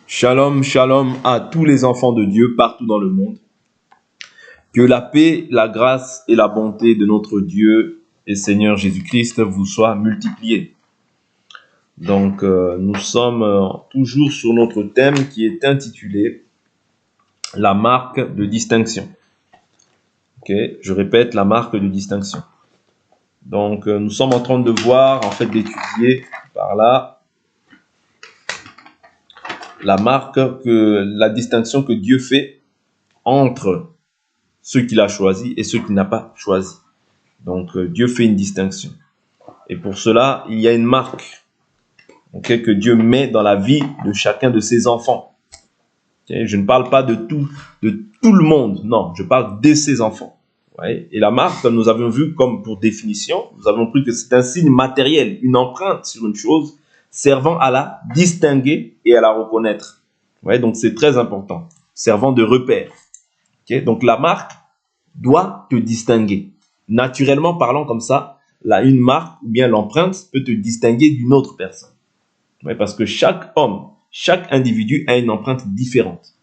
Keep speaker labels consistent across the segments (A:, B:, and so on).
A: Shalom, shalom à tous les enfants de Dieu partout dans le monde. Que la paix, la grâce et la bonté de notre Dieu et Seigneur Jésus-Christ vous soient multipliées. Donc, nous sommes toujours sur notre thème qui est intitulé « La marque de distinction ». Okay, je répète, la marque de distinction. Donc, nous sommes en train de voir, en fait, d'étudier par là la distinction que Dieu fait entre ceux qu'il a choisis et ceux qu'il n'a pas choisis. Donc, Dieu fait une distinction. Et pour cela, il y a une marque que Dieu met dans la vie de chacun de ses enfants. Je ne parle pas de tout le monde, non, je parle de ses enfants. Et la marque, comme nous avions vu, comme pour définition, nous avons pris que c'est un signe matériel, une empreinte sur une chose, servant à la distinguer et à la reconnaître. Donc, c'est très important, servant de repère. Donc, la marque doit te distinguer. Naturellement parlant comme ça, une marque ou bien l'empreinte peut te distinguer d'une autre personne. Parce que chaque homme, chaque individu a une empreinte différente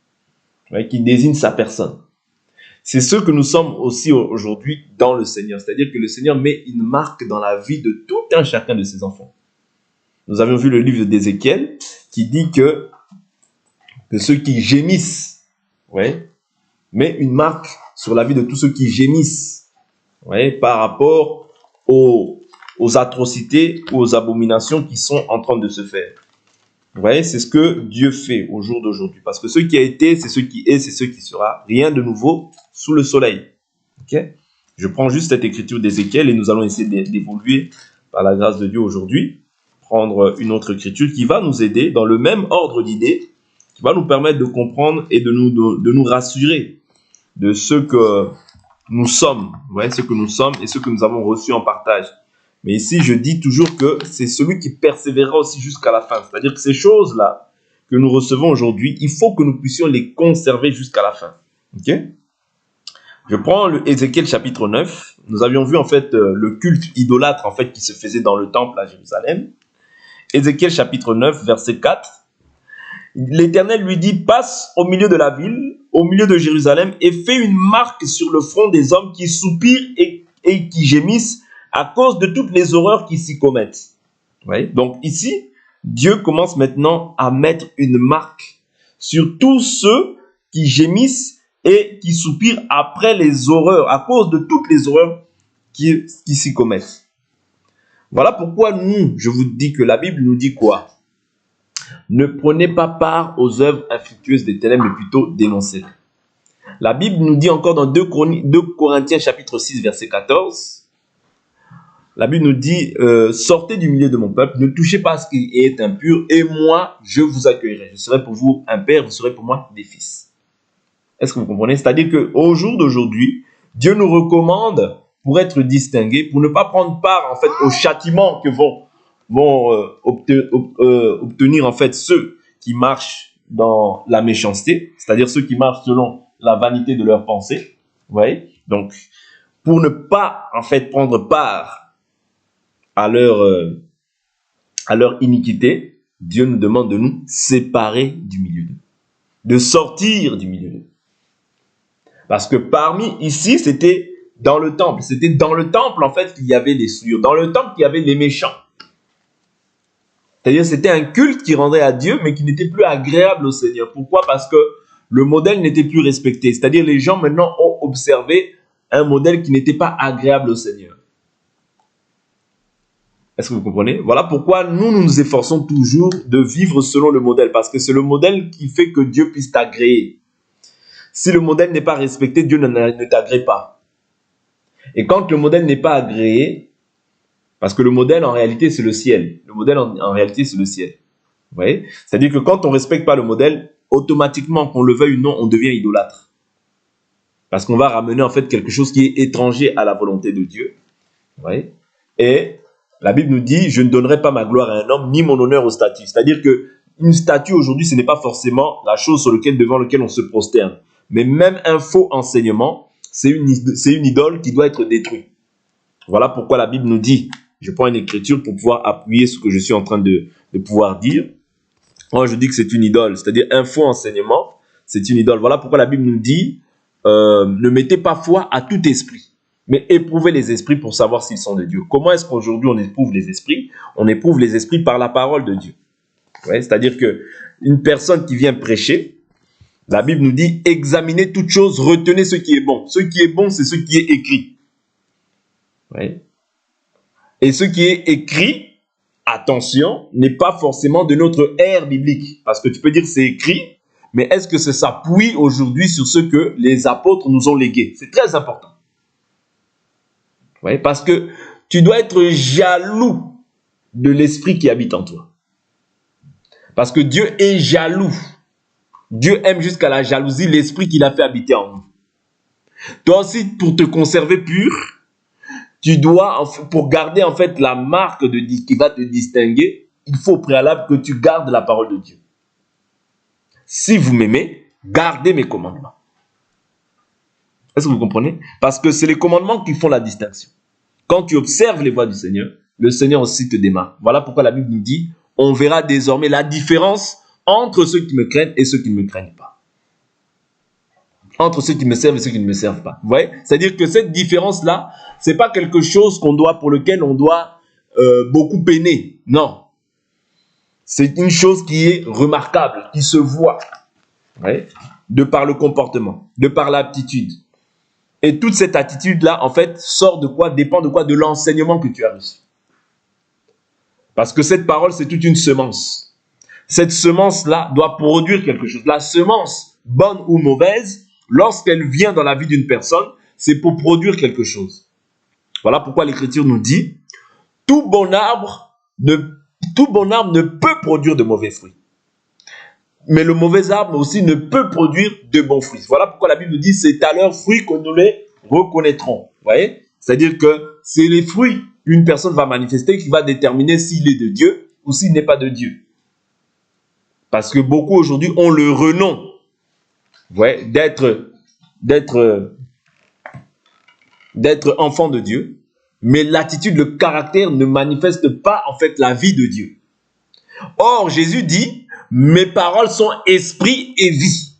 A: qui désigne sa personne. C'est ce que nous sommes aussi aujourd'hui dans le Seigneur. C'est-à-dire que le Seigneur met une marque dans la vie de tout un chacun de ses enfants. Nous avions vu le livre d'Ézéchiel qui dit que ceux qui gémissent, met une marque sur la vie de tous ceux qui gémissent par rapport aux atrocités ou aux abominations qui sont en train de se faire. C'est ce que Dieu fait au jour d'aujourd'hui. Parce que ce qui a été, c'est ce qui est, c'est ce qui sera. Rien de nouveau sous le soleil. Je prends juste cette écriture d'Ézéchiel et nous allons essayer d'évoluer par la grâce de Dieu aujourd'hui. Prendre une autre écriture qui va nous aider dans le même ordre d'idées, qui va nous permettre de comprendre et de nous rassurer de ce que nous sommes, ce que nous sommes et ce que nous avons reçu en partage. Mais ici, je dis toujours que c'est celui qui persévérera aussi jusqu'à la fin. C'est-à-dire que ces choses-là que nous recevons aujourd'hui, il faut que nous puissions les conserver jusqu'à la fin. Je prends le Ézéchiel chapitre 9. Nous avions vu en fait le culte idolâtre en fait qui se faisait dans le temple à Jérusalem. Ézéchiel chapitre 9, verset 4. L'Éternel lui dit, passe au milieu de la ville, au milieu de Jérusalem, et fais une marque sur le front des hommes qui soupirent et qui gémissent à cause de toutes les horreurs qui s'y commettent. Donc ici, Dieu commence maintenant à mettre une marque sur tous ceux qui gémissent et qui soupirent après les horreurs, à cause de toutes les horreurs qui s'y commettent. Voilà pourquoi je vous dis que la Bible nous dit quoi? Ne prenez pas part aux œuvres infructueuses des ténèbres, mais plutôt dénoncez-les. La Bible nous dit encore dans 2 Corinthiens chapitre 6, verset 14, la Bible nous dit, sortez du milieu de mon peuple, ne touchez pas à ce qui est impur, et moi, je vous accueillerai. Je serai pour vous un père, vous serez pour moi des fils. Est-ce que vous comprenez? C'est-à-dire qu'au jour d'aujourd'hui, Dieu nous recommande, pour être distingués, pour ne pas prendre part en fait au châtiment que vont obtenir en fait ceux qui marchent dans la méchanceté, c'est-à-dire ceux qui marchent selon la vanité de leurs pensées. Donc, pour ne pas en fait prendre part à leur iniquité, Dieu nous demande de nous séparer du milieu d'eux, de sortir du milieu d'eux. Parce que ici, c'était dans le temple. C'était dans le temple, en fait, qu'il y avait les souillures. Dans le temple, qu'il y avait les méchants. C'est-à-dire, c'était un culte qui rendait à Dieu, mais qui n'était plus agréable au Seigneur. Pourquoi? Parce que le modèle n'était plus respecté. C'est-à-dire, les gens, maintenant, ont observé un modèle qui n'était pas agréable au Seigneur. Est-ce que vous comprenez? Voilà pourquoi nous nous efforçons toujours de vivre selon le modèle. Parce que c'est le modèle qui fait que Dieu puisse t'agréer. Si le modèle n'est pas respecté, Dieu ne t'agrée pas. Et quand le modèle n'est pas agréé, parce que le modèle en réalité c'est le ciel. Le modèle en réalité c'est le ciel. Vous voyez? C'est-à-dire que quand on ne respecte pas le modèle, automatiquement, qu'on le veuille ou non, on devient idolâtre. Parce qu'on va ramener en fait quelque chose qui est étranger à la volonté de Dieu. Vous voyez? Et la Bible nous dit, je ne donnerai pas ma gloire à un homme, ni mon honneur aux statues. C'est-à-dire qu'une statue aujourd'hui, ce n'est pas forcément la chose devant laquelle on se prosterne. Mais même un faux enseignement, c'est une idole qui doit être détruite. Voilà pourquoi la Bible nous dit, je prends une écriture pour pouvoir appuyer ce que je suis en train de pouvoir dire. Moi, je dis que c'est une idole, c'est-à-dire un faux enseignement, c'est une idole. Voilà pourquoi la Bible nous dit ne mettez pas foi à tout esprit, mais éprouvez les esprits pour savoir s'ils sont de Dieu. Comment est-ce qu'aujourd'hui on éprouve les esprits? On éprouve les esprits par la parole de Dieu. Ouais, c'est-à-dire que une personne qui vient prêcher, la Bible nous dit examinez toute chose, retenez ce qui est bon. Ce qui est bon, c'est ce qui est écrit. Ouais. Et ce qui est écrit, attention, n'est pas forcément de notre ère biblique. Parce que tu peux dire c'est écrit, mais est-ce que ça s'appuie aujourd'hui sur ce que les apôtres nous ont légué? C'est très important. Ouais, parce que tu dois être jaloux de l'esprit qui habite en toi. Parce que Dieu est jaloux. Dieu aime jusqu'à la jalousie l'esprit qu'il a fait habiter en nous. Toi aussi, pour te conserver pur, tu dois, pour garder en fait la marque qui va te distinguer, il faut au préalable que tu gardes la parole de Dieu. Si vous m'aimez, gardez mes commandements. Est-ce que vous comprenez? Parce que c'est les commandements qui font la distinction. Quand tu observes les voies du Seigneur, le Seigneur aussi te démarque. Voilà pourquoi la Bible nous dit, on verra désormais la différence entre ceux qui me craignent et ceux qui ne me craignent pas. Entre ceux qui me servent et ceux qui ne me servent pas. Vous voyez? C'est-à-dire que cette différence-là, ce n'est pas quelque chose pour lequel on doit beaucoup peiner. Non. C'est une chose qui est remarquable, qui se voit. Ouais, de par le comportement, de par l'aptitude. Et toute cette attitude-là, en fait, sort de quoi? Dépend de quoi? De l'enseignement que tu as reçu. Parce que cette parole, c'est toute une semence. Cette semence-là doit produire quelque chose. La semence, bonne ou mauvaise, lorsqu'elle vient dans la vie d'une personne, c'est pour produire quelque chose. Voilà pourquoi l'Écriture nous dit, tout bon arbre ne peut produire de mauvais fruits. Mais le mauvais arbre aussi ne peut produire de bons fruits. Voilà pourquoi la Bible nous dit, c'est à leurs fruits que nous les reconnaîtrons. Vous voyez? C'est-à-dire que c'est les fruits qu'une personne va manifester qui va déterminer s'il est de Dieu ou s'il n'est pas de Dieu. Parce que beaucoup aujourd'hui ont le renom, ouais, d'être enfant de Dieu, mais l'attitude, le caractère ne manifeste pas en fait la vie de Dieu. Or, Jésus dit, mes paroles sont esprit et vie.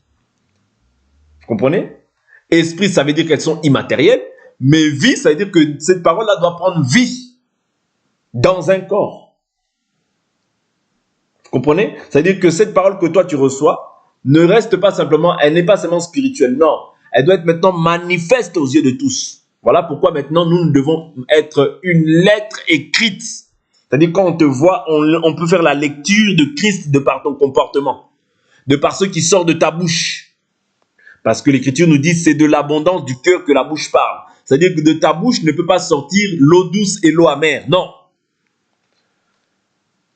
A: Vous comprenez? Esprit, ça veut dire qu'elles sont immatérielles, mais vie, ça veut dire que cette parole-là doit prendre vie dans un corps. Vous comprenez? C'est-à-dire que cette parole que toi tu reçois ne reste pas simplement, elle n'est pas seulement spirituelle, non. Elle doit être maintenant manifeste aux yeux de tous. Voilà pourquoi maintenant nous devons être une lettre écrite. C'est-à-dire quand on te voit, on peut faire la lecture de Christ de par ton comportement, de par ce qui sort de ta bouche. Parce que l'Écriture nous dit c'est de l'abondance du cœur que la bouche parle. C'est-à-dire que de ta bouche ne peut pas sortir l'eau douce et l'eau amère. Non.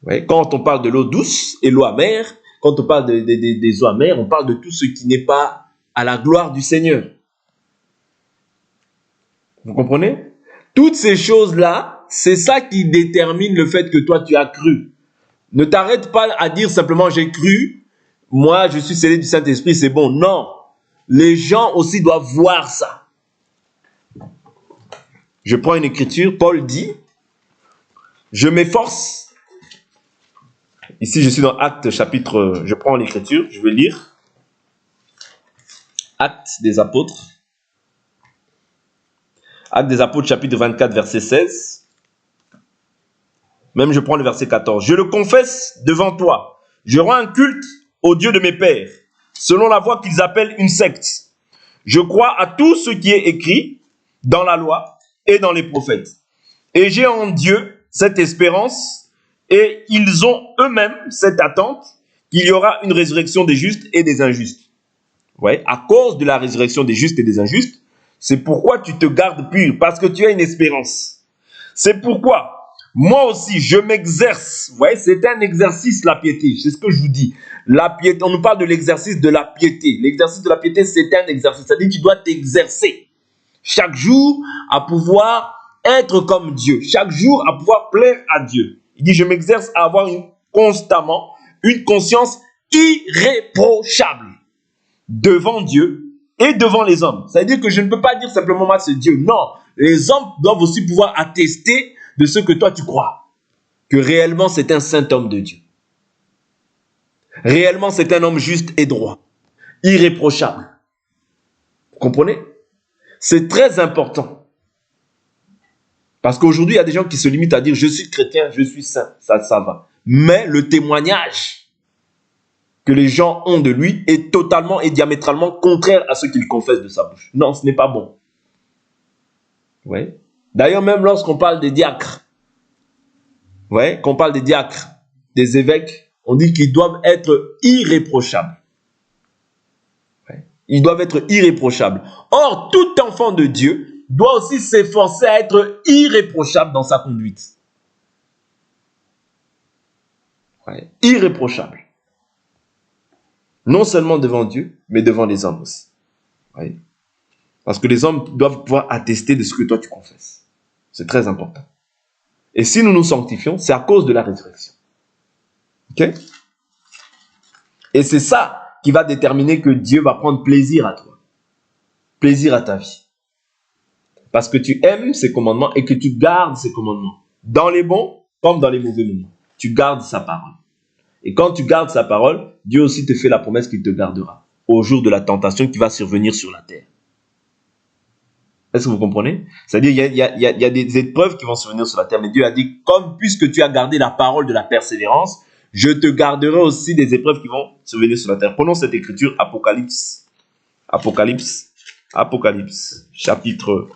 A: Ouais, quand on parle de l'eau douce et l'eau amère, quand on parle des eaux amères, on parle de tout ce qui n'est pas à la gloire du Seigneur. Vous comprenez? Toutes ces choses-là, c'est ça qui détermine le fait que toi tu as cru. Ne t'arrête pas à dire simplement j'ai cru, moi je suis scellé du Saint-Esprit, c'est bon. Non, les gens aussi doivent voir ça. Je prends une écriture, Paul dit, je m'efforce. Ici je suis dans Actes chapitre, je prends l'écriture, je vais lire. Actes des apôtres. Actes des apôtres chapitre 24 verset 16. Même je prends le verset 14. Je le confesse devant toi. Je rends un culte au Dieu de mes pères, selon la voie qu'ils appellent une secte. Je crois à tout ce qui est écrit dans la loi et dans les prophètes. Et j'ai en Dieu cette espérance, et ils ont eux-mêmes cette attente qu'il y aura une résurrection des justes et des injustes. Ouais, à cause de la résurrection des justes et des injustes, c'est pourquoi tu te gardes pur, parce que tu as une espérance. C'est pourquoi moi aussi, je m'exerce. Vous voyez, c'est un exercice, la piété. C'est ce que je vous dis. La piété, on nous parle de l'exercice de la piété. L'exercice de la piété, c'est un exercice. C'est-à-dire que tu dois t'exercer chaque jour à pouvoir être comme Dieu. Chaque jour à pouvoir plaire à Dieu. Il dit, je m'exerce à avoir constamment une conscience irréprochable devant Dieu et devant les hommes. C'est-à-dire que je ne peux pas dire simplement moi c'est Dieu. Non, les hommes doivent aussi pouvoir attester de ce que toi tu crois, que réellement c'est un saint homme de Dieu. Réellement, c'est un homme juste et droit, irréprochable. Vous comprenez? C'est très important. Parce qu'aujourd'hui, il y a des gens qui se limitent à dire « je suis chrétien, je suis saint ». Ça va. Mais le témoignage que les gens ont de lui est totalement et diamétralement contraire à ce qu'il confesse de sa bouche. Non, ce n'est pas bon. Ouais. D'ailleurs, même lorsqu'on parle des diacres, ouais, qu'on parle des diacres, des évêques, on dit qu'ils doivent être irréprochables. Ouais. Ils doivent être irréprochables. Or, tout enfant de Dieu doit aussi s'efforcer à être irréprochable dans sa conduite. Ouais. Irréprochable. Non seulement devant Dieu, mais devant les hommes aussi. Ouais. Parce que les hommes doivent pouvoir attester de ce que toi tu confesses. C'est très important. Et si nous nous sanctifions, c'est à cause de la résurrection. Ok? Et c'est ça qui va déterminer que Dieu va prendre plaisir à toi. Plaisir à ta vie. Parce que tu aimes ses commandements et que tu gardes ses commandements. Dans les bons comme dans les mauvais moments. Tu gardes sa parole. Et quand tu gardes sa parole, Dieu aussi te fait la promesse qu'il te gardera au jour de la tentation qui va survenir sur la terre. Est-ce que vous comprenez? C'est-à-dire, il y a des épreuves qui vont survenir sur la terre, mais Dieu a dit, comme puisque tu as gardé la parole de la persévérance, je te garderai aussi des épreuves qui vont survenir sur la terre. Prenons cette écriture, Apocalypse. Apocalypse, chapitre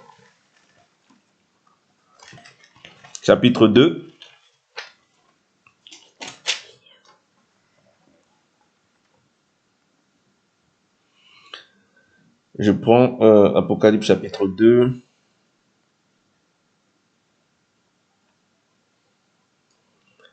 A: 2. Je prends Apocalypse chapitre 2.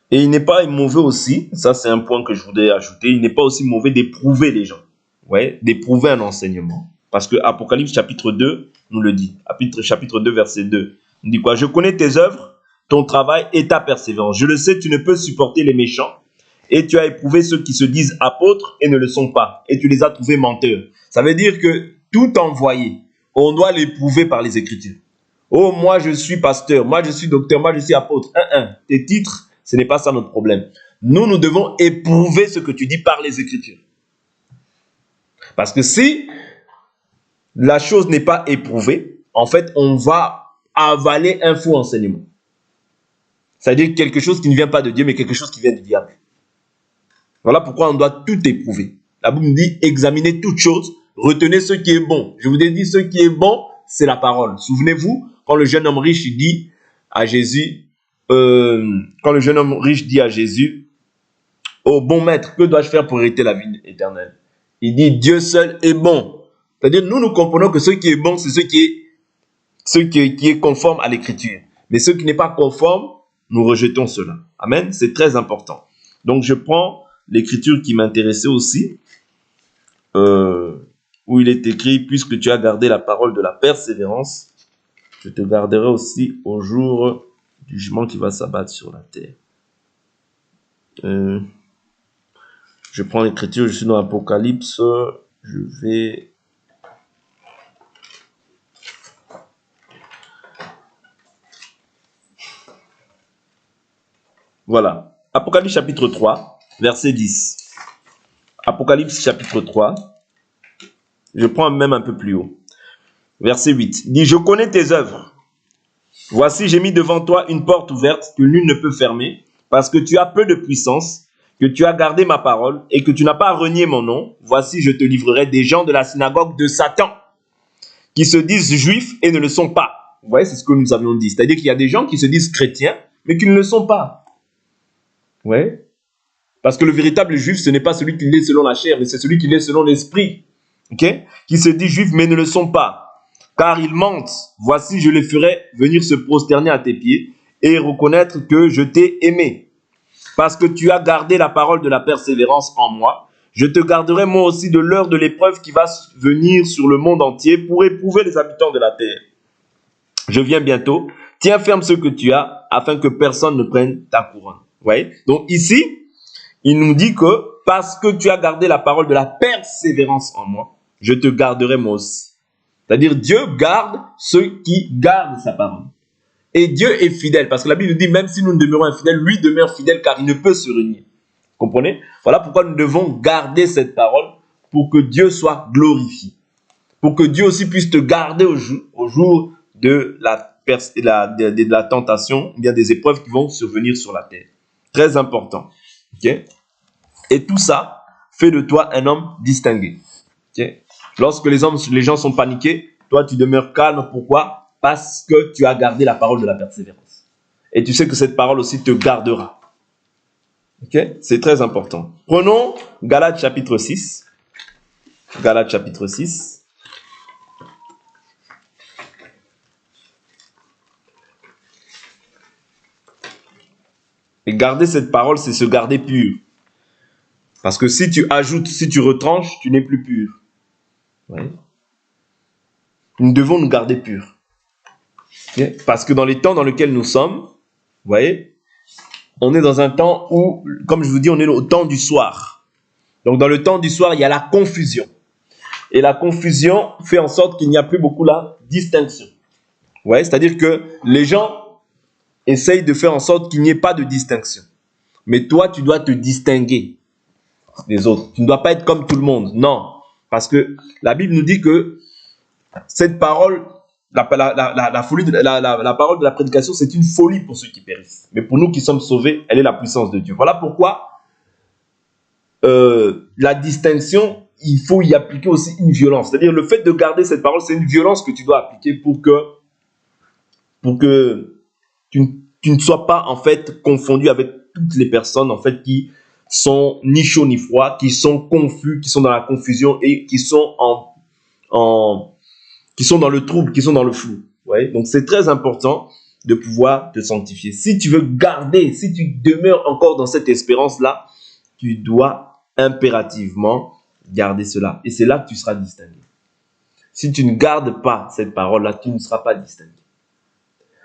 A: Et il n'est pas mauvais aussi, ça c'est un point que je voudrais ajouter, il n'est pas aussi mauvais d'éprouver les gens. Ouais, d'éprouver un enseignement. Parce que Apocalypse chapitre 2 nous le dit. Chapitre 2 verset 2. Il dit quoi? Je connais tes œuvres, ton travail et ta persévérance. Je le sais, tu ne peux supporter les méchants. Et tu as éprouvé ceux qui se disent apôtres et ne le sont pas. Et tu les as trouvés menteurs. Ça veut dire que tout envoyé, on doit l'éprouver par les Écritures. Oh, moi je suis pasteur, moi je suis docteur, moi je suis apôtre. Tes titres, ce n'est pas ça notre problème. Nous devons éprouver ce que tu dis par les Écritures. Parce que si la chose n'est pas éprouvée, en fait, on va avaler un faux enseignement. C'est-à-dire quelque chose qui ne vient pas de Dieu, mais quelque chose qui vient du diable. Voilà pourquoi on doit tout éprouver. La Bible nous dit, examinez toutes choses, retenez ce qui est bon. Je vous ai dit, ce qui est bon, c'est la parole. Souvenez-vous, quand le jeune homme riche dit à Jésus, oh bon maître, que dois-je faire pour hériter la vie éternelle? Il dit, Dieu seul est bon. C'est-à-dire, nous comprenons que ce qui est bon, c'est ce qui est conforme à l'écriture. Mais ce qui n'est pas conforme, nous rejetons cela. Amen. C'est très important. Donc, je prends l'écriture qui m'intéressait aussi, où il est écrit, puisque tu as gardé la parole de la persévérance, je te garderai aussi au jour du jugement qui va s'abattre sur la terre. Je prends l'écriture, je suis dans l'Apocalypse, je vais... Voilà, Apocalypse chapitre 3, verset 10. Apocalypse chapitre 3, je prends même un peu plus haut. Verset 8, il dit, je connais tes œuvres. Voici, j'ai mis devant toi une porte ouverte que nul ne peut fermer, parce que tu as peu de puissance, que tu as gardé ma parole et que tu n'as pas renié mon nom. Voici, je te livrerai des gens de la synagogue de Satan, qui se disent juifs et ne le sont pas. Vous voyez, c'est ce que nous avions dit. C'est-à-dire qu'il y a des gens qui se disent chrétiens, mais qui ne le sont pas. Ouais. Parce que le véritable juif, ce n'est pas celui qui l'est selon la chair, mais c'est celui qui l'est selon l'esprit. Okay? Qui se dit juif, mais ne le sont pas. Car ils mentent. Voici, je les ferai venir se prosterner à tes pieds et reconnaître que je t'ai aimé. Parce que tu as gardé la parole de la persévérance en moi, je te garderai moi aussi de l'heure de l'épreuve qui va venir sur le monde entier pour éprouver les habitants de la terre. Je viens bientôt. Tiens ferme ce que tu as, afin que personne ne prenne ta couronne. Vous voyez? Donc ici, il nous dit que parce que tu as gardé la parole de la persévérance en moi, je te garderai moi aussi. C'est-à-dire Dieu garde ceux qui gardent sa parole. Et Dieu est fidèle, parce que la Bible nous dit, même si nous demeurons infidèles, lui demeure fidèle car il ne peut se renier. Comprenez? Voilà pourquoi nous devons garder cette parole pour que Dieu soit glorifié. Pour que Dieu aussi puisse te garder au jour de la tentation, bien des épreuves qui vont survenir sur la terre. Très important. Okay? Et tout ça fait de toi un homme distingué. Okay? Lorsque les gens sont paniqués, toi tu demeures calme. Pourquoi? Parce que tu as gardé la parole de la persévérance. Et tu sais que cette parole aussi te gardera. Okay? C'est très important. Prenons Galates chapitre 6. Galates chapitre 6. Et garder cette parole, c'est se garder pur. Parce que si tu ajoutes, si tu retranches, tu n'es plus pur. Ouais. Nous devons nous garder purs. Okay? Parce que dans les temps dans lesquels nous sommes, vous voyez, on est dans un temps où, comme je vous dis, on est au temps du soir. Donc dans le temps du soir, il y a la confusion. Et la confusion fait en sorte qu'il n'y a plus beaucoup la distinction. Ouais, c'est-à-dire que les gens essayent de faire en sorte qu'il n'y ait pas de distinction. Mais toi, tu dois te distinguer des autres. Tu ne dois pas être comme tout le monde. Non. Parce que la Bible nous dit que cette parole, la parole de la prédication, c'est une folie pour ceux qui périssent. Mais pour nous qui sommes sauvés, elle est la puissance de Dieu. Voilà pourquoi la distinction, il faut y appliquer aussi une violence. C'est-à-dire le fait de garder cette parole, c'est une violence que tu dois appliquer pour que tu ne sois pas en fait confondu avec toutes les personnes en fait qui sont ni chaud ni froid, qui sont confus, qui sont dans la confusion et qui sont qui sont dans le trouble, qui sont dans le flou. Ouais? Donc c'est très important de pouvoir te sanctifier. Si tu veux garder, si tu demeures encore dans cette espérance-là, tu dois impérativement garder cela. Et c'est là que tu seras distingué. Si tu ne gardes pas cette parole-là, tu ne seras pas distingué.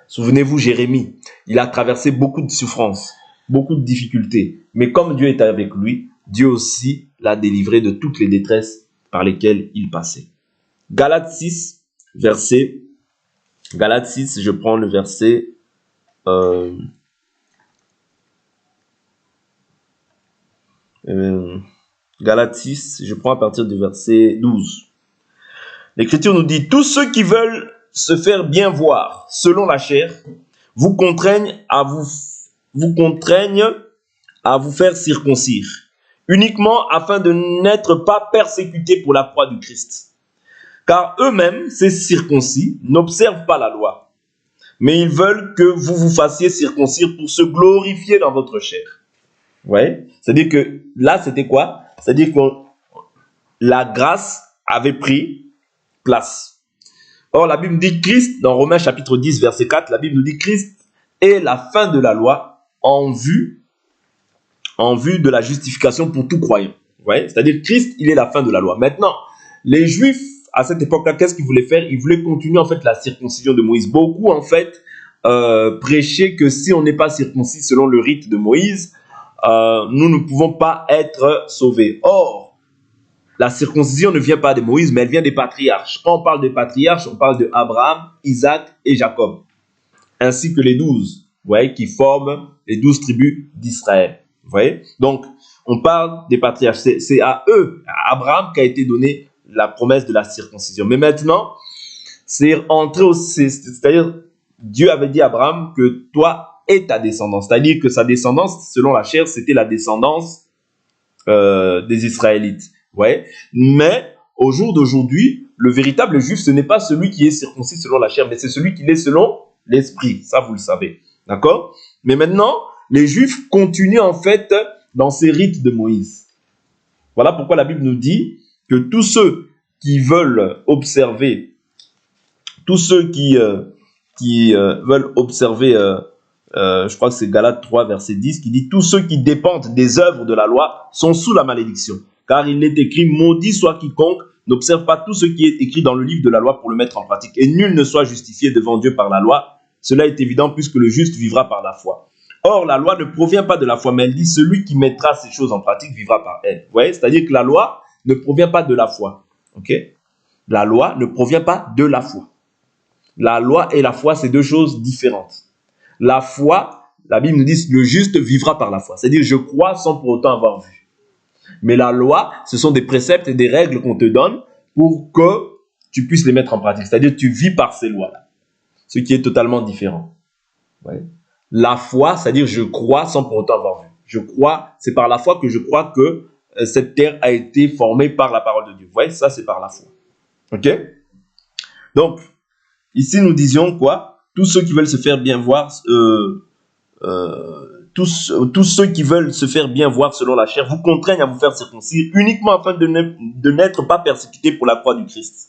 A: Souvenez-vous, Jérémie, il a traversé beaucoup de souffrances, beaucoup de difficultés. Mais comme Dieu était avec lui, Dieu aussi l'a délivré de toutes les détresses par lesquelles il passait. Galates 6, je prends le verset... Galates 6, je prends à partir du verset 12. L'Écriture nous dit, tous ceux qui veulent se faire bien voir selon la chair vous contraignent à vous faire circoncire, uniquement afin de n'être pas persécutés pour la croix du Christ. Car eux-mêmes, ces circoncis, n'observent pas la loi, mais ils veulent que vous vous fassiez circoncire pour se glorifier dans votre chair. Ouais. C'est-à-dire que là, c'était quoi? C'est-à-dire que la grâce avait pris place. Or, la Bible dit Christ, dans Romains chapitre 10, verset 4, la Bible nous dit Christ est la fin de la loi en vue de la justification pour tout croyant. Ouais. C'est-à-dire Christ, il est la fin de la loi. Maintenant, les Juifs, à cette époque-là, qu'est-ce qu'ils voulaient faire? Ils voulaient continuer en fait la circoncision de Moïse. Beaucoup en fait prêchaient que si on n'est pas circoncis selon le rite de Moïse, nous ne pouvons pas être sauvés. Or, la circoncision ne vient pas de Moïse, mais elle vient des patriarches. Quand on parle des patriarches, on parle de Abraham, Isaac et Jacob, ainsi que les 12, voyez, qui forment les 12 tribus d'Israël. Voyez. Donc, on parle des patriarches. C'est à eux, à Abraham, qu'a été donnée la promesse de la circoncision. Mais maintenant, c'est entré aussi, c'est-à-dire Dieu avait dit à Abraham que toi et ta descendance, c'est-à-dire que sa descendance, selon la chair, c'était la descendance des Israélites. Ouais. Mais au jour d'aujourd'hui, le véritable juif, ce n'est pas celui qui est circoncis selon la chair, mais c'est celui qui l'est selon l'esprit. Ça, vous le savez. D'accord? Mais maintenant, les juifs continuent en fait dans ces rites de Moïse. Voilà pourquoi la Bible nous dit que tous ceux qui veulent observer, veulent observer, je crois que c'est Galates 3, verset 10, qui dit « Tous ceux qui dépendent des œuvres de la loi sont sous la malédiction. Car il est écrit, maudit soit quiconque n'observe pas tout ce qui est écrit dans le livre de la loi pour le mettre en pratique. Et nul ne soit justifié devant Dieu par la loi. Cela est évident puisque le juste vivra par la foi. Or, la loi ne provient pas de la foi, mais elle dit, celui qui mettra ces choses en pratique vivra par elle. Vous voyez, c'est-à-dire que la loi ne provient pas de la foi. Ok? La loi ne provient pas de la foi. La loi et la foi, c'est deux choses différentes. La foi, la Bible nous dit le juste vivra par la foi. C'est-à-dire je crois sans pour autant avoir vu. Mais la loi, ce sont des préceptes et des règles qu'on te donne pour que tu puisses les mettre en pratique. C'est-à-dire tu vis par ces lois-là. Ce qui est totalement différent. Ouais. La foi, c'est-à-dire je crois sans pour autant avoir vu. Je crois, c'est par la foi que je crois que cette terre a été formée par la parole de Dieu. Vous voyez, ça c'est par la foi. Ok? Donc, ici nous disions quoi? Tous ceux qui veulent se faire bien voir, tous ceux qui veulent se faire bien voir selon la chair vous contraignent à vous faire circoncire uniquement afin de n'être pas persécutés pour la croix du Christ.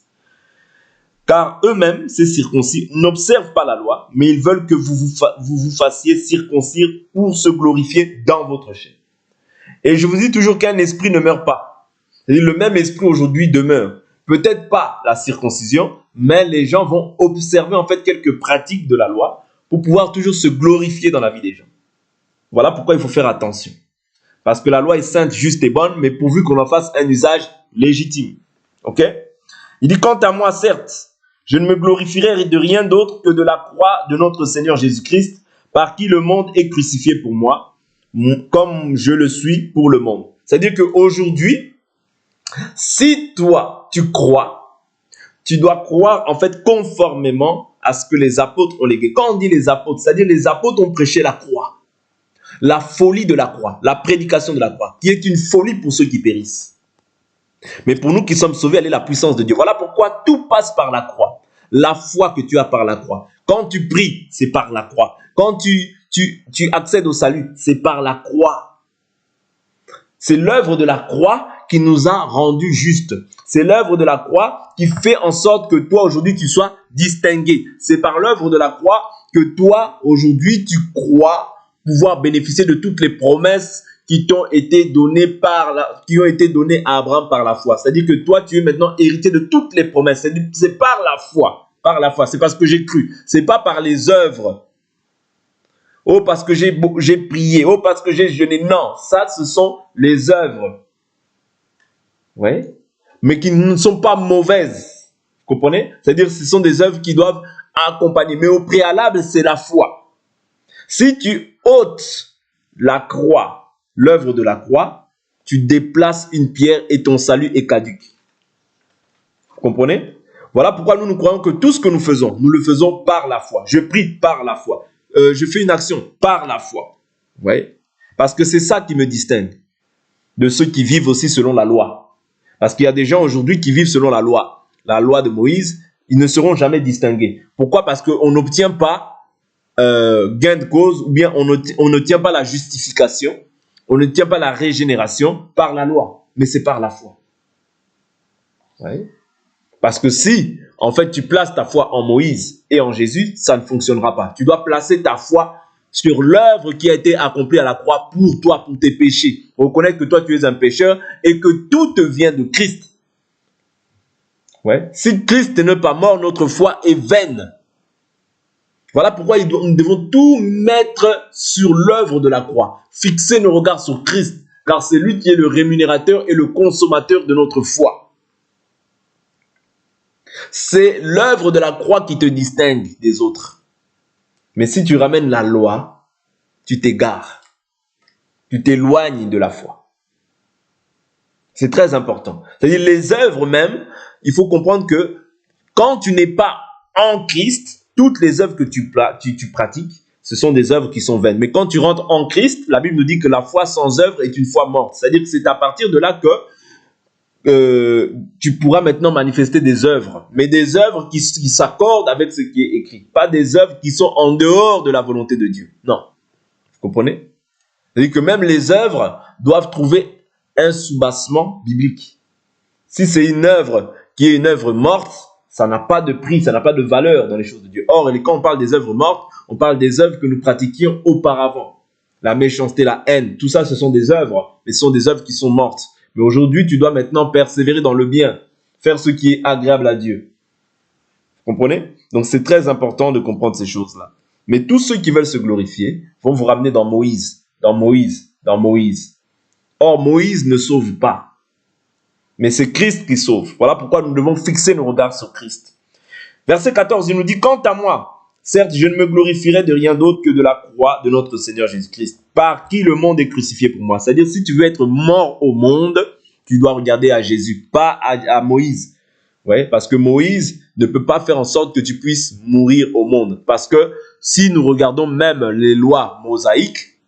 A: Car eux-mêmes, ces circoncis, n'observent pas la loi, mais ils veulent que vous fassiez circoncire pour se glorifier dans votre chair. Et je vous dis toujours qu'un esprit ne meurt pas. C'est-à-dire le même esprit aujourd'hui demeure. Peut-être pas la circoncision, mais les gens vont observer en fait quelques pratiques de la loi pour pouvoir toujours se glorifier dans la vie des gens. Voilà pourquoi il faut faire attention. Parce que la loi est sainte, juste et bonne, mais pourvu qu'on en fasse un usage légitime. Ok? Il dit, quant à moi, certes, je ne me glorifierai de rien d'autre que de la croix de notre Seigneur Jésus-Christ, par qui le monde est crucifié pour moi, comme je le suis pour le monde. C'est-à-dire qu'aujourd'hui, si toi, tu crois, tu dois croire en fait conformément à ce que les apôtres ont légué. Quand on dit les apôtres, c'est-à-dire les apôtres ont prêché la croix. La folie de la croix, la prédication de la croix, qui est une folie pour ceux qui périssent. Mais pour nous qui sommes sauvés, elle est la puissance de Dieu. Voilà pourquoi tout passe par la croix. La foi que tu as par la croix. Quand tu pries, c'est par la croix. Quand tu accèdes au salut, c'est par la croix. C'est l'œuvre de la croix qui nous a rendus justes. C'est l'œuvre de la croix qui fait en sorte que toi, aujourd'hui, tu sois distingué. C'est par l'œuvre de la croix que toi, aujourd'hui, tu crois pouvoir bénéficier de toutes les promesses qui t'ont été données qui ont été données à Abraham par la foi. C'est-à-dire que toi, tu es maintenant hérité de toutes les promesses. C'est par la foi. Par la foi. C'est parce que j'ai cru. C'est pas par les œuvres. Oh, parce que j'ai prié. Oh, parce que j'ai jeûné. Non, ça, ce sont les œuvres. Oui. Mais qui ne sont pas mauvaises. Vous comprenez? C'est-à-dire que ce sont des œuvres qui doivent accompagner. Mais au préalable, c'est la foi. Si tu ôtes la croix, l'œuvre de la croix, tu déplaces une pierre et ton salut est caduc. Vous comprenez? Voilà pourquoi nous croyons que tout ce que nous le faisons par la foi. Je prie par la foi. Je fais une action par la foi. Vous voyez? Parce que c'est ça qui me distingue de ceux qui vivent aussi selon la loi. Parce qu'il y a des gens aujourd'hui qui vivent selon la loi de Moïse, ils ne seront jamais distingués. Pourquoi? Parce qu'on n'obtient pas gain de cause, ou bien on ne tient pas la justification, on ne tient pas la régénération par la loi, mais c'est par la foi. Ouais. Parce que si, en fait, tu places ta foi en Moïse et en Jésus, ça ne fonctionnera pas. Tu dois placer ta foi sur l'œuvre qui a été accomplie à la croix pour toi, pour tes péchés. Reconnaître que toi, tu es un pécheur et que tout te vient de Christ. Ouais. Si Christ n'est pas mort, notre foi est vaine. Voilà pourquoi nous devons tout mettre sur l'œuvre de la croix. Fixer nos regards sur Christ, car c'est lui qui est le rémunérateur et le consommateur de notre foi. C'est l'œuvre de la croix qui te distingue des autres. Mais si tu ramènes la loi, tu t'égares. Tu t'éloignes de la foi. C'est très important. C'est-à-dire les œuvres même, il faut comprendre que quand tu n'es pas en Christ, toutes les œuvres que tu pratiques, ce sont des œuvres qui sont vaines. Mais quand tu rentres en Christ, la Bible nous dit que la foi sans œuvre est une foi morte. C'est-à-dire que c'est à partir de là que tu pourras maintenant manifester des œuvres. Mais des œuvres qui s'accordent avec ce qui est écrit. Pas des œuvres qui sont en dehors de la volonté de Dieu. Non. Vous comprenez? C'est-à-dire que même les œuvres doivent trouver un soubassement biblique. Si c'est une œuvre qui est une œuvre morte, ça n'a pas de prix, ça n'a pas de valeur dans les choses de Dieu. Or, quand on parle des œuvres mortes, on parle des œuvres que nous pratiquions auparavant. La méchanceté, la haine, tout ça, ce sont des œuvres, mais ce sont des œuvres qui sont mortes. Mais aujourd'hui, tu dois maintenant persévérer dans le bien, faire ce qui est agréable à Dieu. Vous comprenez? Donc, c'est très important de comprendre ces choses-là. Mais tous ceux qui veulent se glorifier vont vous ramener dans Moïse, dans Moïse, dans Moïse. Or, Moïse ne sauve pas. Mais c'est Christ qui sauve. Voilà pourquoi nous devons fixer nos regards sur Christ. Verset 14, il nous dit, quant à moi, Certes, je ne me glorifierai de rien d'autre que de la croix de notre Seigneur Jésus-Christ, par qui le monde est crucifié pour moi. C'est-à-dire, si tu veux être mort au monde, tu dois regarder à Jésus, pas à Moïse. Ouais, parce que Moïse ne peut pas faire en sorte que tu puisses mourir au monde. Parce que si nous regardons même les lois mosaïques,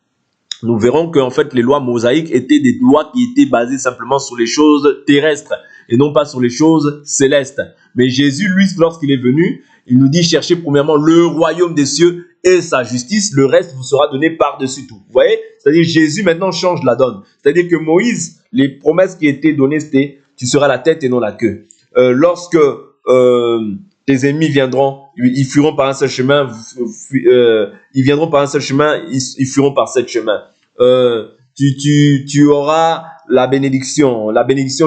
A: nous verrons qu'en fait, les lois mosaïques étaient des lois qui étaient basées simplement sur les choses terrestres et non pas sur les choses célestes. Mais Jésus, lui, lorsqu'il est venu, il nous dit, cherchez premièrement le royaume des cieux et sa justice, le reste vous sera donné par-dessus tout. Vous voyez? C'est-à-dire Jésus maintenant change la donne. C'est-à-dire que Moïse, les promesses qui étaient données, c'était, tu seras la tête et non la queue. Lorsque tes ennemis viendront, ils fuiront par un seul chemin, ils viendront par un seul chemin, ils fuiront par sept chemins. Tu auras la bénédiction,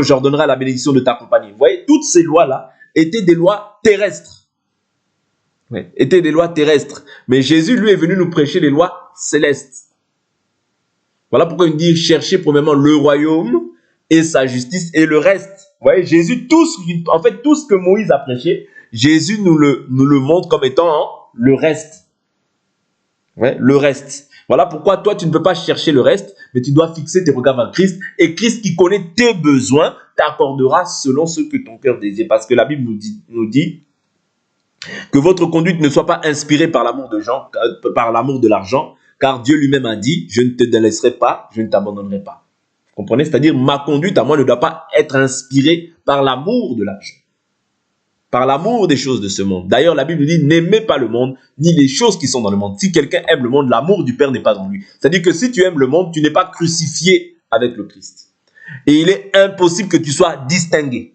A: j'ordonnerai la bénédiction de ta compagnie. Vous voyez, toutes ces lois-là étaient des lois terrestres. Oui, étaient des lois terrestres. Mais Jésus, lui, est venu nous prêcher les lois célestes. Voilà pourquoi il dit, cherchez premièrement le royaume et sa justice et le reste. Vous voyez, Jésus, tout ce que Moïse a prêché, Jésus nous le montre comme étant le reste. Ouais, le reste. Voilà pourquoi toi, tu ne peux pas chercher le reste, mais tu dois fixer tes regards vers Christ. Et Christ qui connaît tes besoins t'accordera selon ce que ton cœur désire. Parce que la Bible nous dit que votre conduite ne soit pas inspirée par l'amour de l'argent, car Dieu lui-même a dit, je ne te délaisserai pas, je ne t'abandonnerai pas. Vous comprenez? C'est-à-dire, ma conduite à moi ne doit pas être inspirée par l'amour de l'argent, par l'amour des choses de ce monde. D'ailleurs, la Bible dit, n'aimez pas le monde, ni les choses qui sont dans le monde. Si quelqu'un aime le monde, l'amour du Père n'est pas en lui. C'est-à-dire que si tu aimes le monde, tu n'es pas crucifié avec le Christ. Et il est impossible que tu sois distingué.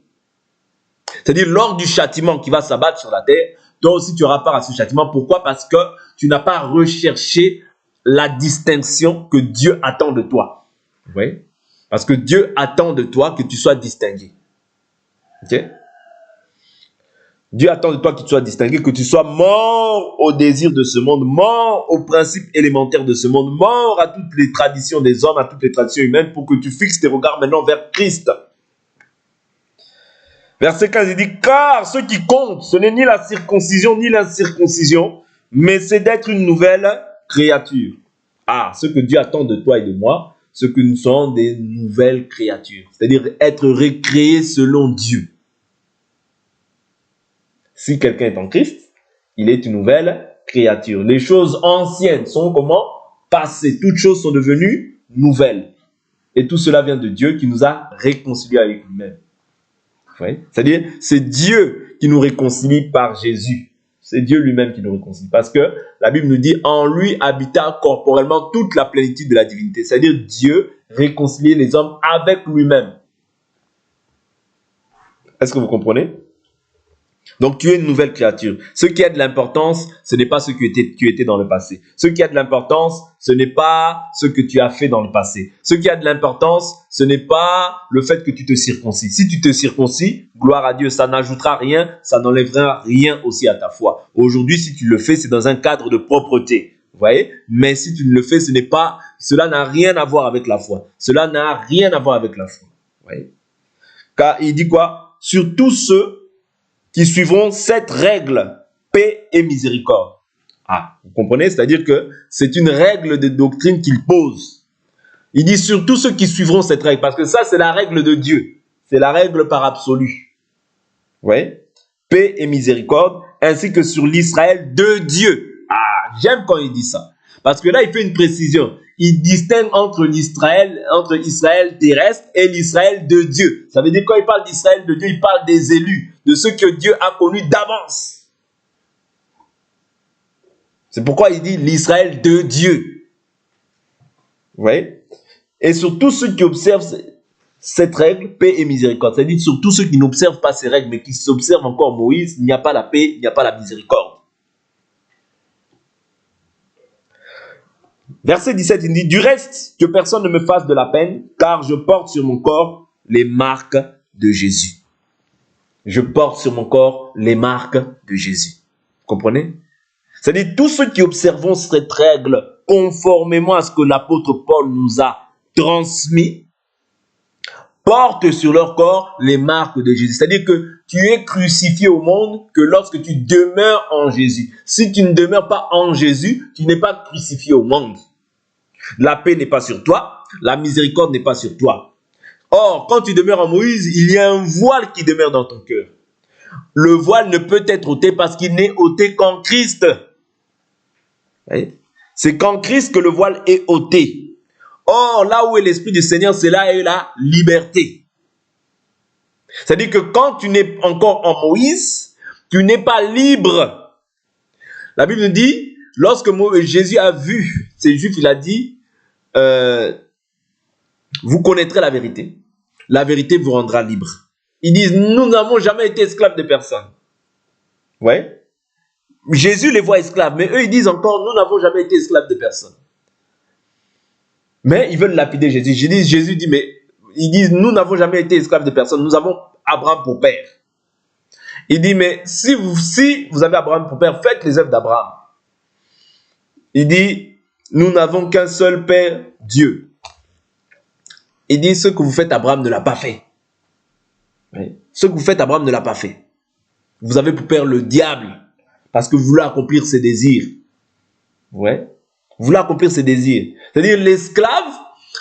A: C'est-à-dire, lors du châtiment qui va s'abattre sur la terre, toi aussi tu auras part à ce châtiment. Pourquoi? Parce que tu n'as pas recherché la distinction que Dieu attend de toi. Vous voyez? Parce que Dieu attend de toi que tu sois distingué. Ok? Dieu attend de toi que tu sois distingué, que tu sois mort au désir de ce monde, mort aux principes élémentaires de ce monde, mort à toutes les traditions des hommes, à toutes les traditions humaines, pour que tu fixes tes regards maintenant vers Christ. Verset 15, il dit, car ce qui compte, ce n'est ni la circoncision ni l'incirconcision, mais c'est d'être une nouvelle créature. Ah, ce que Dieu attend de toi et de moi, ce que nous sommes des nouvelles créatures, c'est-à-dire être recréés selon Dieu. Si quelqu'un est en Christ, il est une nouvelle créature. Les choses anciennes sont comment? Passées. Toutes choses sont devenues nouvelles. Et tout cela vient de Dieu qui nous a réconciliés avec lui-même. C'est-à-dire, c'est Dieu qui nous réconcilie par Jésus. C'est Dieu lui-même qui nous réconcilie. Parce que la Bible nous dit, en lui habita corporellement toute la plénitude de la divinité. C'est-à-dire, Dieu réconciliait les hommes avec lui-même. Est-ce que vous comprenez? Donc, tu es une nouvelle créature. Ce qui a de l'importance, ce n'est pas ce que tu étais dans le passé. Ce qui a de l'importance, ce n'est pas ce que tu as fait dans le passé. Ce qui a de l'importance, ce n'est pas le fait que tu te circoncis. Si tu te circoncis, gloire à Dieu, ça n'ajoutera rien, ça n'enlèvera rien aussi à ta foi. Aujourd'hui, si tu le fais, c'est dans un cadre de propreté. Vous voyez? Mais si tu ne le fais, cela n'a rien à voir avec la foi. Cela n'a rien à voir avec la foi. Vous voyez? Car il dit quoi? Sur tous ceux qui suivront cette règle, paix et miséricorde. Ah, vous comprenez? C'est-à-dire que c'est une règle de doctrine qu'il pose. Il dit surtout ceux qui suivront cette règle, parce que ça, c'est la règle de Dieu. C'est la règle par absolu. Vous voyez? Paix et miséricorde, ainsi que sur l'Israël de Dieu. Ah, j'aime quand il dit ça. Parce que là, il fait une précision. Il distingue entre Israël terrestre et l'Israël de Dieu. Ça veut dire quand il parle d'Israël de Dieu, il parle des élus, de ceux que Dieu a connus d'avance. C'est pourquoi il dit l'Israël de Dieu. Vous voyez? Et sur tous ceux qui observent cette règle, paix et miséricorde. C'est-à-dire sur tous ceux qui n'observent pas ces règles, mais qui s'observent encore Moïse, il n'y a pas la paix, il n'y a pas la miséricorde. Verset 17, il dit, du reste, que personne ne me fasse de la peine, car je porte sur mon corps les marques de Jésus. Je porte sur mon corps les marques de Jésus. Vous comprenez? C'est-à-dire, tous ceux qui observons cette règle conformément à ce que l'apôtre Paul nous a transmis, portent sur leur corps les marques de Jésus. C'est-à-dire que tu es crucifié au monde que lorsque tu demeures en Jésus. Si tu ne demeures pas en Jésus, tu n'es pas crucifié au monde. La paix n'est pas sur toi, la miséricorde n'est pas sur toi. Or, quand tu demeures en Moïse, il y a un voile qui demeure dans ton cœur. Le voile ne peut être ôté parce qu'il n'est ôté qu'en Christ. C'est qu'en Christ que le voile est ôté. Or, là où est l'Esprit du Seigneur, c'est là où est la liberté. C'est-à-dire que quand tu n'es encore en Moïse, tu n'es pas libre. La Bible nous dit, lorsque Jésus a vu ces Juifs, il a dit, vous connaîtrez la vérité vous rendra libre. Ils disent, nous n'avons jamais été esclaves de personne. Ouais. Jésus les voit esclaves, mais eux ils disent encore, nous n'avons jamais été esclaves de personne. Mais ils veulent lapider Jésus. Jésus dit, mais ils disent, nous n'avons jamais été esclaves de personne, nous avons Abraham pour père. Il dit, mais si vous avez Abraham pour père, faites les œuvres d'Abraham. Il dit, nous n'avons qu'un seul père, Dieu. Il dit, ce que vous faites, Abraham ne l'a pas fait. Oui. Ce que vous faites, Abraham ne l'a pas fait. Vous avez pour père le diable, parce que vous voulez accomplir ses désirs. Ouais. Vous voulez accomplir ses désirs. C'est-à-dire, l'esclave,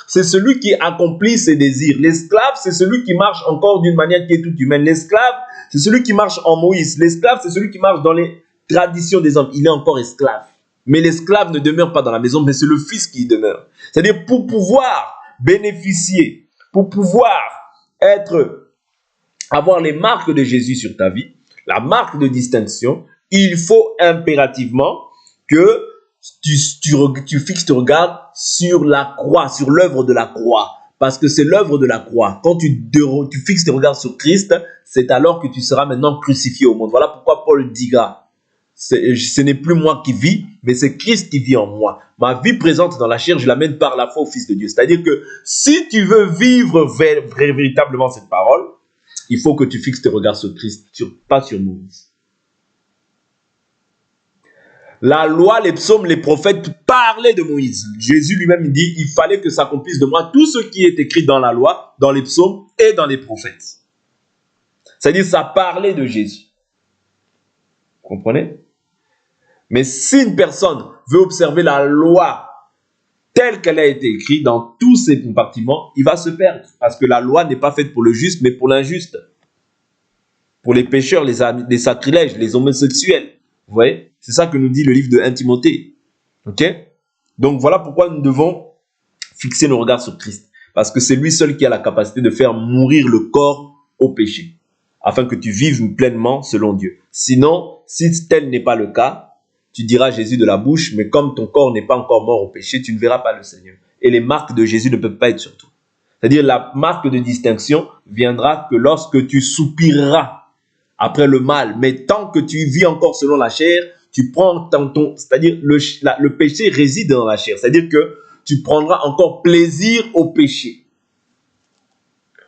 A: c'est celui qui accomplit ses désirs. L'esclave, c'est celui qui marche encore d'une manière qui est toute humaine. L'esclave, c'est celui qui marche en Moïse. L'esclave, c'est celui qui marche dans les traditions des hommes. Il est encore esclave. Mais l'esclave ne demeure pas dans la maison, mais c'est le fils qui y demeure. C'est-à-dire, pour pouvoir bénéficier, pour pouvoir avoir les marques de Jésus sur ta vie, la marque de distinction, il faut impérativement que tu fixes ton regard sur la croix, sur l'œuvre de la croix. Parce que c'est l'œuvre de la croix. Quand tu fixes tes regards sur Christ, c'est alors que tu seras maintenant crucifié au monde. Voilà pourquoi Paul dira, ce n'est plus moi qui vis, mais c'est Christ qui vit en moi. Ma vie présente dans la chair, je l'amène par la foi au Fils de Dieu. C'est-à-dire que si tu veux vivre véritablement cette parole, il faut que tu fixes tes regards sur Christ, pas sur Moïse. La loi, les psaumes, les prophètes parlaient de Moïse. Jésus lui-même dit, il fallait que s'accomplisse de moi tout ce qui est écrit dans la loi, dans les psaumes et dans les prophètes. C'est-à-dire, ça parlait de Jésus. Vous comprenez? Mais si une personne veut observer la loi telle qu'elle a été écrite dans tous ses compartiments, il va se perdre. Parce que la loi n'est pas faite pour le juste, mais pour l'injuste. Pour les pécheurs, les sacrilèges, les homosexuels. Vous voyez? C'est ça que nous dit le livre de 1 Timothée. Ok? Donc voilà pourquoi nous devons fixer nos regards sur Christ. Parce que c'est lui seul qui a la capacité de faire mourir le corps au péché. Afin que tu vives pleinement selon Dieu. Sinon, si tel n'est pas le cas, tu diras Jésus de la bouche, mais comme ton corps n'est pas encore mort au péché, tu ne verras pas le Seigneur. Et les marques de Jésus ne peuvent pas être sur toi. C'est-à-dire la marque de distinction viendra que lorsque tu soupireras après le mal. Mais tant que tu vis encore selon la chair, tu prends c'est-à-dire le péché réside dans la chair. C'est-à-dire que tu prendras encore plaisir au péché.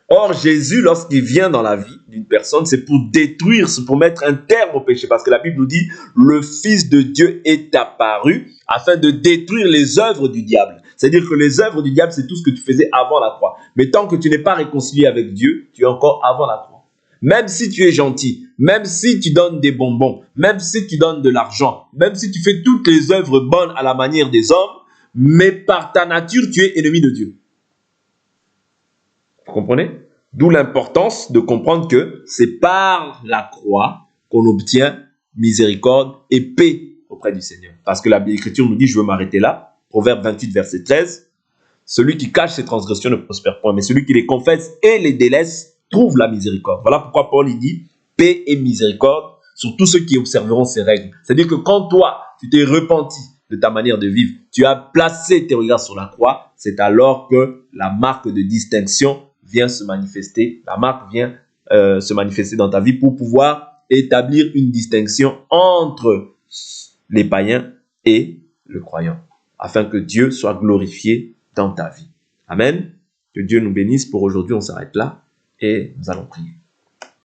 A: Or, Jésus, lorsqu'il vient dans la vie d'une personne, c'est pour détruire, c'est pour mettre un terme au péché. Parce que la Bible nous dit, le Fils de Dieu est apparu afin de détruire les œuvres du diable. C'est-à-dire que les œuvres du diable, c'est tout ce que tu faisais avant la croix. Mais tant que tu n'es pas réconcilié avec Dieu, tu es encore avant la croix. Même si tu es gentil, même si tu donnes des bonbons, même si tu donnes de l'argent, même si tu fais toutes les œuvres bonnes à la manière des hommes, mais par ta nature, tu es ennemi de Dieu. Vous comprenez? D'où l'importance de comprendre que c'est par la croix qu'on obtient miséricorde et paix auprès du Seigneur. Parce que l'Écriture nous dit, je veux m'arrêter là, Proverbe 28, verset 13, celui qui cache ses transgressions ne prospère point, mais celui qui les confesse et les délaisse trouve la miséricorde. Voilà pourquoi Paul il dit, paix et miséricorde sur tous ceux qui observeront ces règles. C'est-à-dire que quand toi, tu t'es repenti de ta manière de vivre, tu as placé tes regards sur la croix, c'est alors que la marque de distinction vient se manifester, la marque vient se manifester dans ta vie pour pouvoir établir une distinction entre les païens et le croyant, afin que Dieu soit glorifié dans ta vie. Amen. Que Dieu nous bénisse. Pour aujourd'hui, on s'arrête là et nous allons prier.